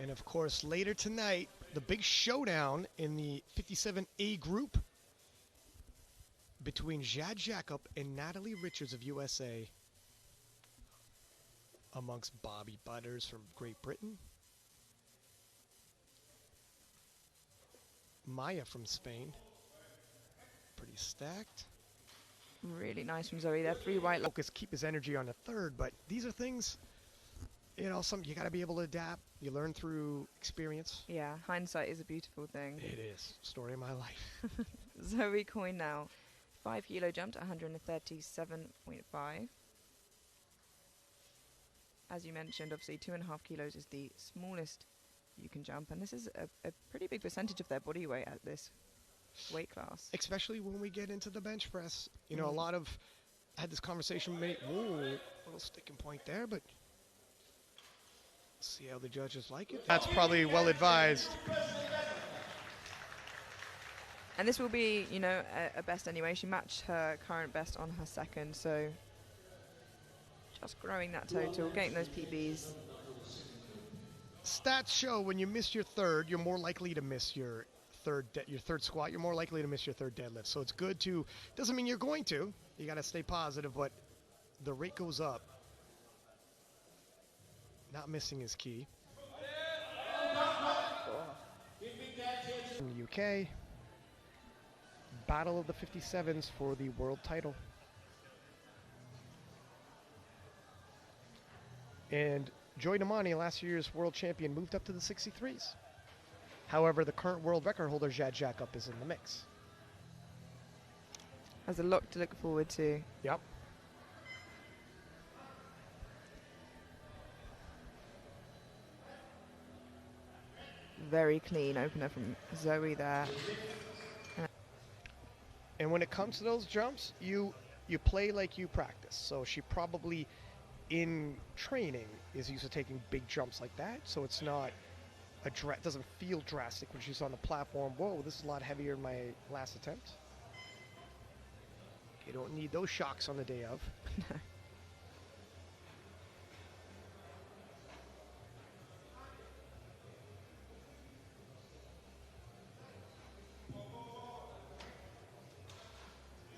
And of course, later tonight, the big showdown in the 57A group between Jad Jacob and Natalie Richards of USA amongst Bobby Butters from Great Britain, Maya from Spain. Pretty stacked. Really nice from Zoe there. 3 white. Focus, keep his energy on the third, but these are things, you know, some you got to be able to adapt. You learn through experience. Yeah, hindsight is a beautiful thing. It is. Story of my life. Zoe Coinne now. 5 kilo jumped, 137.5. As you mentioned, obviously 2.5 kilos is the smallest you can jump, and this is a pretty big percentage of their body weight at this weight class. Especially when we get into the bench press. You know, a lot of, I had this conversation with me, whoa, little sticking point there, but see how the judges like it. That's probably well advised. And this will be, you know, a best anyway. She matched her current best on her second, so just growing that total, getting those PBs. Stats show when you miss your third, you're more likely to miss your third squat. You're more likely to miss your third deadlift. So it's good to, doesn't mean you're going to. You got to stay positive, but the rate goes up. Not missing is key. In the UK, battle of the 57s for the world title. And Joy Damani, last year's world champion, moved up to the 63s. However, the current world record holder, Jad Jacob, is in the mix. Has a lot to look forward to. Yep. Very clean opener from Zoe there. And when it comes to those jumps, you play like you practice. So she probably, in training, is used to taking big jumps like that. So it's not doesn't feel drastic when she's on the platform. Whoa, this is a lot heavier than my last attempt. You don't need those shocks on the day of.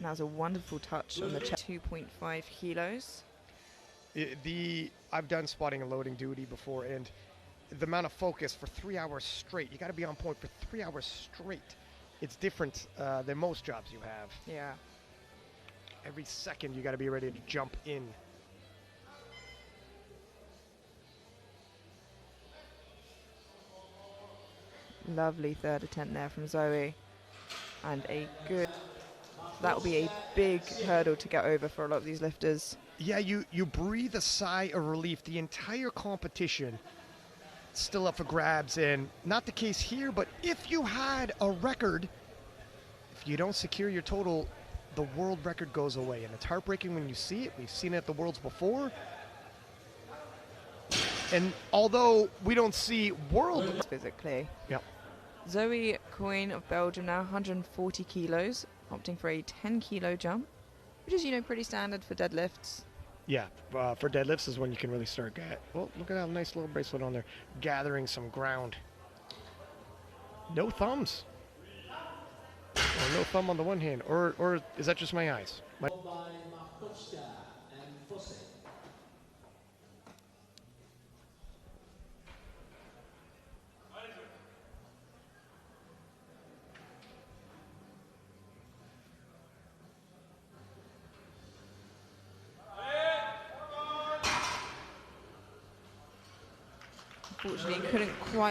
That was a wonderful touch on the chest. 2.5 kilos. I've done spotting and loading duty before, and the amount of focus for 3 hours straight, you got to be on point for 3 hours straight. It's different than most jobs you have. Yeah. Every second you got to be ready to jump in. Lovely third attempt there from Zoe. And a good, that will be a big hurdle to get over for a lot of these lifters. Yeah, you breathe a sigh of relief. The entire competition still up for grabs, and not the case here, but if you had a record, if you don't secure your total, the world record goes away, and it's heartbreaking when you see it. We've seen it at the Worlds before, and although we don't see world physically. Yep. Zoe Coinne of Belgium now, 140 kilos, opting for a 10 kilo jump, which is, you know, pretty standard for deadlifts. Yeah, for deadlifts is when you can really start. Well, look at that nice little bracelet on there, gathering some ground. No thumbs. Or no thumb on the one hand, or is that just my eyes? Unfortunately, couldn't quite